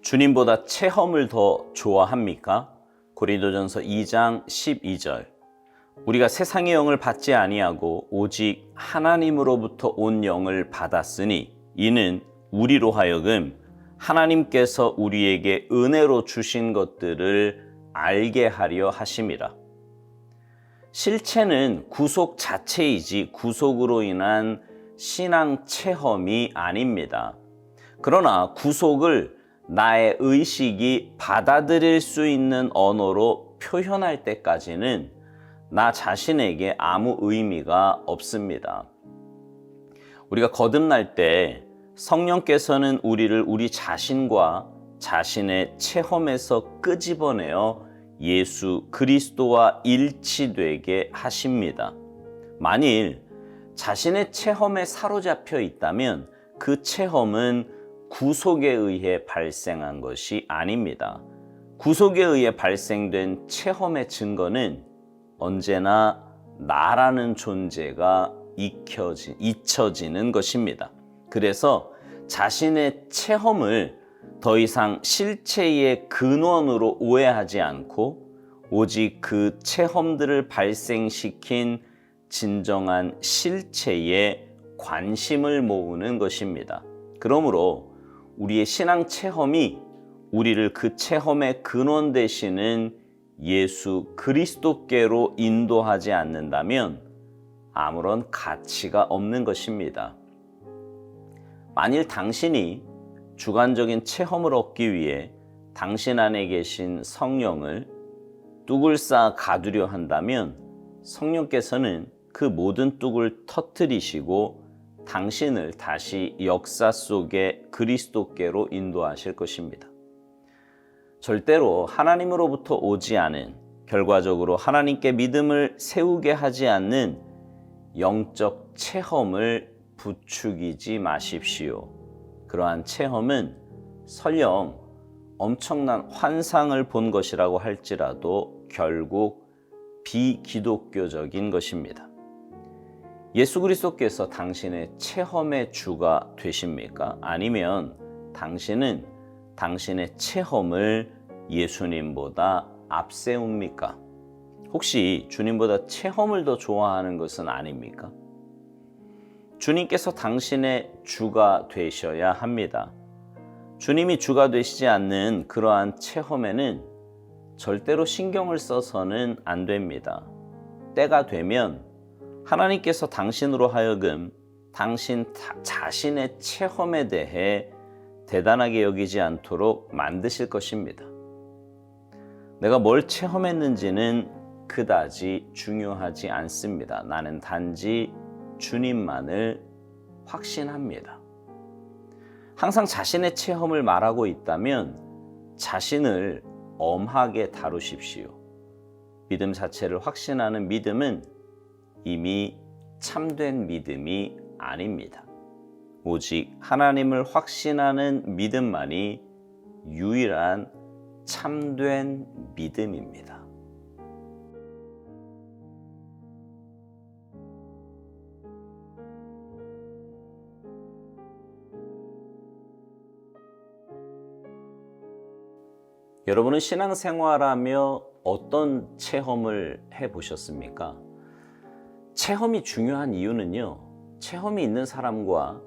주님보다 체험을 더 좋아합니까? 고린도전서 2장 12절. 우리가 세상의 영을 받지 아니하고 오직 하나님으로부터 온 영을 받았으니 이는 우리로 하여금 하나님께서 우리에게 은혜로 주신 것들을 알게 하려 하심이라. 실체는 구속 자체이지 구속으로 인한 신앙 체험이 아닙니다. 그러나 구속을 나의 의식이 받아들일 수 있는 언어로 표현할 때까지는 나 자신에게 아무 의미가 없습니다. 우리가 거듭날 때 성령께서는 우리를 우리 자신과 자신의 체험에서 끄집어내어 예수 그리스도와 일치되게 하십니다. 만일 자신의 체험에 사로잡혀 있다면 그 체험은 구속에 의해 발생한 것이 아닙니다. 구속에 의해 발생된 체험의 증거는 언제나 나라는 존재가 잊혀지는 것입니다. 그래서 자신의 체험을 더 이상 실체의 근원으로 오해하지 않고 오직 그 체험들을 발생시킨 진정한 실체에 관심을 모으는 것입니다. 그러므로 우리의 신앙 체험이 우리를 그 체험의 근원 되시는 예수 그리스도께로 인도하지 않는다면 아무런 가치가 없는 것입니다. 만일 당신이 주관적인 체험을 얻기 위해 당신 안에 계신 성령을 뚝을 쌓아 가두려 한다면 성령께서는 그 모든 뚝을 터뜨리시고 당신을 다시 역사 속의 그리스도께로 인도하실 것입니다. 절대로 하나님으로부터 오지 않은, 결과적으로 하나님께 믿음을 세우게 하지 않는 영적 체험을 부추기지 마십시오. 그러한 체험은 설령 엄청난 환상을 본 것이라고 할지라도 결국 비기독교적인 것입니다. 예수 그리스도께서 당신의 체험의 주가 되십니까? 아니면 당신은 당신의 체험을 예수님보다 앞세웁니까? 혹시 주님보다 체험을 더 좋아하는 것은 아닙니까? 주님께서 당신의 주가 되셔야 합니다. 주님이 주가 되시지 않는 그러한 체험에는 절대로 신경을 써서는 안 됩니다. 때가 되면 하나님께서 당신으로 하여금 당신 자신의 체험에 대해 대단하게 여기지 않도록 만드실 것입니다. 내가 뭘 체험했는지는 그다지 중요하지 않습니다. 나는 단지 주님만을 확신합니다. 항상 자신의 체험을 말하고 있다면 자신을 엄하게 다루십시오. 믿음 자체를 확신하는 믿음은 이미 참된 믿음이 아닙니다. 오직 하나님을 확신하는 믿음만이 유일한 참된 믿음입니다. 여러분은 신앙생활하며 어떤 체험을 해보셨습니까? 체험이 중요한 이유는요, 체험이 있는 사람과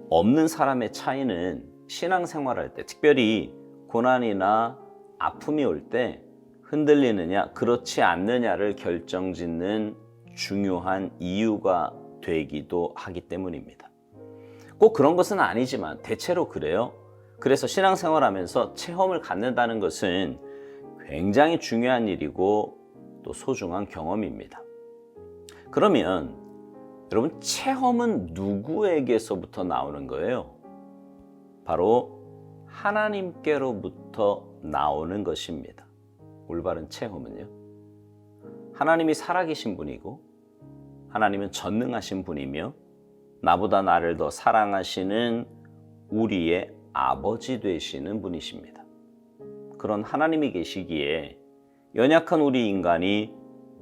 없는 사람의 차이는 신앙생활할 때, 특별히 고난이나 아픔이 올 때 흔들리느냐 그렇지 않느냐를 결정짓는 중요한 이유가 되기도 하기 때문입니다. 꼭 그런 것은 아니지만 대체로 그래요. 그래서 신앙생활하면서 체험을 갖는다는 것은 굉장히 중요한 일이고 또 소중한 경험입니다. 그러면 여러분, 체험은 누구에게서부터 나오는 거예요? 바로 하나님께로부터 나오는 것입니다. 올바른 체험은요, 하나님이 살아계신 분이고 하나님은 전능하신 분이며 나보다 나를 더 사랑하시는 우리의 아버지 되시는 분이십니다. 그런 하나님이 계시기에 연약한 우리 인간이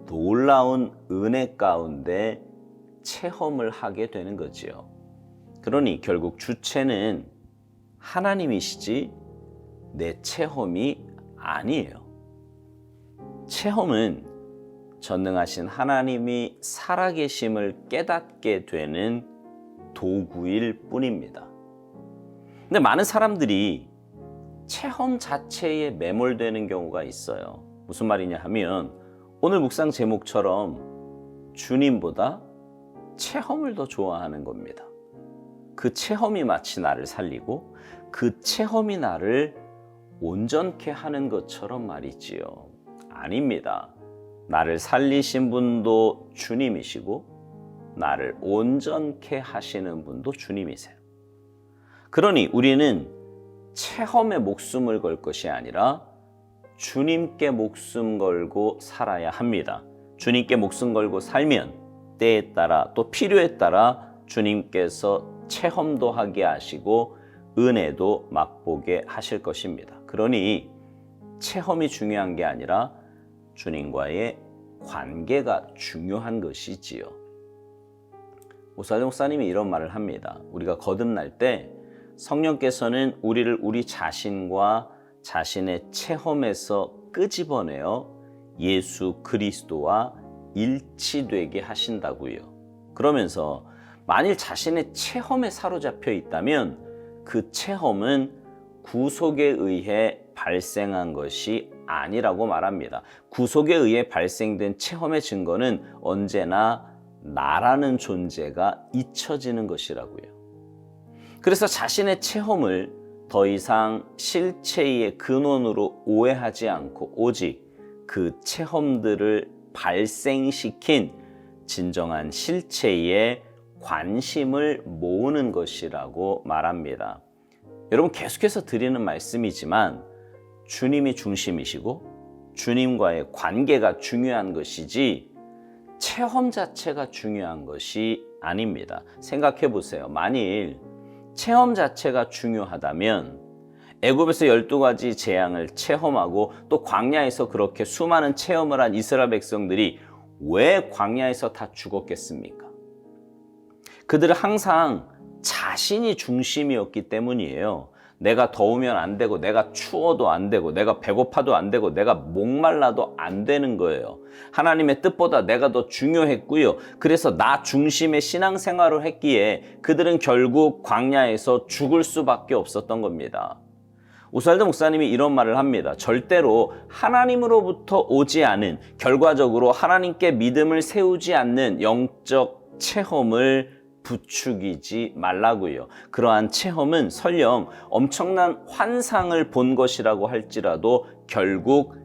놀라운 은혜 가운데 체험을 하게 되는 거지요. 그러니 결국 주체는 하나님이시지 내 체험이 아니에요. 체험은 전능하신 하나님이 살아계심을 깨닫게 되는 도구일 뿐입니다. 근데 많은 사람들이 체험 자체에 매몰되는 경우가 있어요. 무슨 말이냐 하면 오늘 묵상 제목처럼 주님보다 체험을 더 좋아하는 겁니다. 그 체험이 마치 나를 살리고 그 체험이 나를 온전케 하는 것처럼 말이지요. 아닙니다. 나를 살리신 분도 주님이시고 나를 온전케 하시는 분도 주님이세요. 그러니 우리는 체험에 목숨을 걸 것이 아니라 주님께 목숨 걸고 살아야 합니다. 주님께 목숨 걸고 살면 때에 따라 또 필요에 따라 주님께서 체험도 하게 하시고 은혜도 맛보게 하실 것입니다. 그러니 체험이 중요한 게 아니라 주님과의 관계가 중요한 것이지요. 오사정 목사님이 이런 말을 합니다. 우리가 거듭날 때 성령께서는 우리를 우리 자신과 자신의 체험에서 끄집어내어 예수 그리스도와 일치되게 하신다고요. 그러면서 만일 자신의 체험에 사로잡혀 있다면 그 체험은 구속에 의해 발생한 것이 아니라고 말합니다. 구속에 의해 발생된 체험의 증거는 언제나 나라는 존재가 잊혀지는 것이라고요. 그래서 자신의 체험을 더 이상 실체의 근원으로 오해하지 않고 오직 그 체험들을 발생시킨 진정한 실체에 관심을 모으는 것이라고 말합니다. 여러분, 계속해서 드리는 말씀이지만 주님이 중심이시고 주님과의 관계가 중요한 것이지 체험 자체가 중요한 것이 아닙니다. 생각해 보세요. 만일 체험 자체가 중요하다면 애굽에서 12가지 재앙을 체험하고 또 광야에서 그렇게 수많은 체험을 한 이스라엘 백성들이 왜 광야에서 다 죽었겠습니까? 그들은 항상 자신이 중심이었기 때문이에요. 내가 더우면 안 되고 내가 추워도 안 되고 내가 배고파도 안 되고 내가 목말라도 안 되는 거예요. 하나님의 뜻보다 내가 더 중요했고요. 그래서 나 중심의 신앙생활을 했기에 그들은 결국 광야에서 죽을 수밖에 없었던 겁니다. 오살드 목사님이 이런 말을 합니다. 절대로 하나님으로부터 오지 않은, 결과적으로 하나님께 믿음을 세우지 않는 영적 체험을 부추기지 말라고요. 그러한 체험은 설령 엄청난 환상을 본 것이라고 할지라도 결국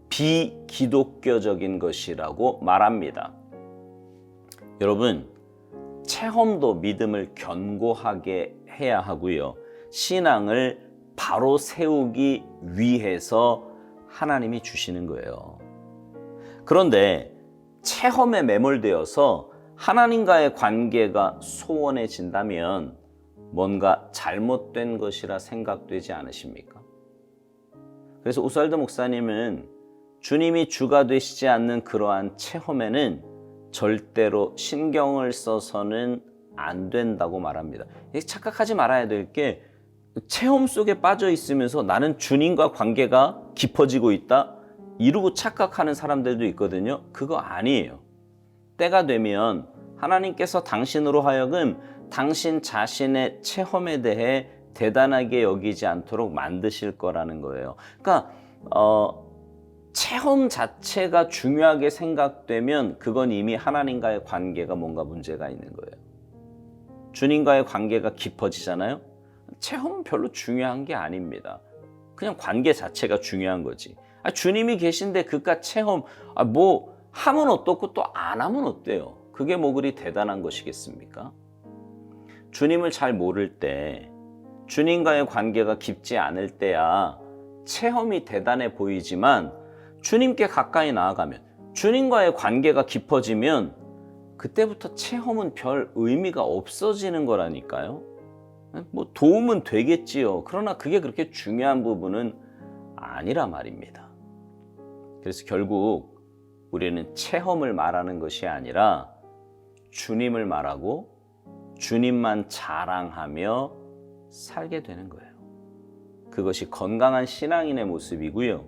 비기독교적인 것이라고 말합니다. 여러분, 체험도 믿음을 견고하게 해야 하고요. 신앙을 바로 세우기 위해서 하나님이 주시는 거예요. 그런데 체험에 매몰되어서 하나님과의 관계가 소원해진다면 뭔가 잘못된 것이라 생각되지 않으십니까? 그래서 오살드 목사님은 주님이 주가 되시지 않는 그러한 체험에는 절대로 신경을 써서는 안 된다고 말합니다. 착각하지 말아야 될 게 체험 속에 빠져 있으면서 나는 주님과 관계가 깊어지고 있다 이러고 착각하는 사람들도 있거든요. 그거 아니에요. 때가 되면 하나님께서 당신으로 하여금 당신 자신의 체험에 대해 대단하게 여기지 않도록 만드실 거라는 거예요. 그러니까 체험 자체가 중요하게 생각되면 그건 이미 하나님과의 관계가 뭔가 문제가 있는 거예요. 주님과의 관계가 깊어지잖아요. 체험은 별로 중요한 게 아닙니다. 그냥 관계 자체가 중요한 거지. 주님이 계신데 그깟 체험 뭐 하면 어떻고 또 안 하면 어때요? 그게 뭐 그리 대단한 것이겠습니까? 주님을 잘 모를 때, 주님과의 관계가 깊지 않을 때야 체험이 대단해 보이지만 주님께 가까이 나아가면, 주님과의 관계가 깊어지면 그때부터 체험은 별 의미가 없어지는 거라니까요. 뭐 도움은 되겠지요. 그러나 그게 그렇게 중요한 부분은 아니라 말입니다. 그래서 결국 우리는 체험을 말하는 것이 아니라 주님을 말하고 주님만 자랑하며 살게 되는 거예요. 그것이 건강한 신앙인의 모습이고요.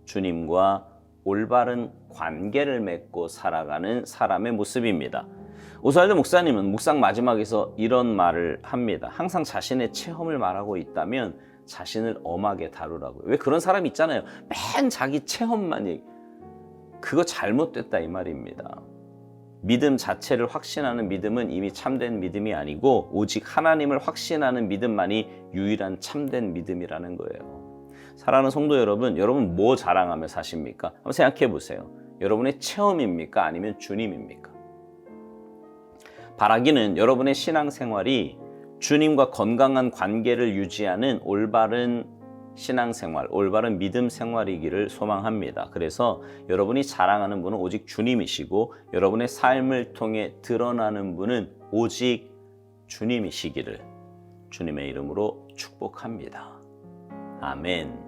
주님과 올바른 관계를 맺고 살아가는 사람의 모습입니다. 오스왈드 목사님은 묵상 마지막에서 이런 말을 합니다. 항상 자신의 체험을 말하고 있다면 자신을 엄하게 다루라고요. 왜 그런 사람이 있잖아요. 맨 자기 체험만 얘기. 그거 잘못됐다 이 말입니다. 믿음 자체를 확신하는 믿음은 이미 참된 믿음이 아니고 오직 하나님을 확신하는 믿음만이 유일한 참된 믿음이라는 거예요. 사랑하는 성도 여러분, 여러분 뭐 자랑하며 사십니까? 한번 생각해 보세요. 여러분의 체험입니까? 아니면 주님입니까? 바라기는 여러분의 신앙생활이 주님과 건강한 관계를 유지하는 올바른 신앙생활, 올바른 믿음 생활이기를 소망합니다. 그래서 여러분이 자랑하는 분은 오직 주님이시고 여러분의 삶을 통해 드러나는 분은 오직 주님이시기를 주님의 이름으로 축복합니다. 아멘.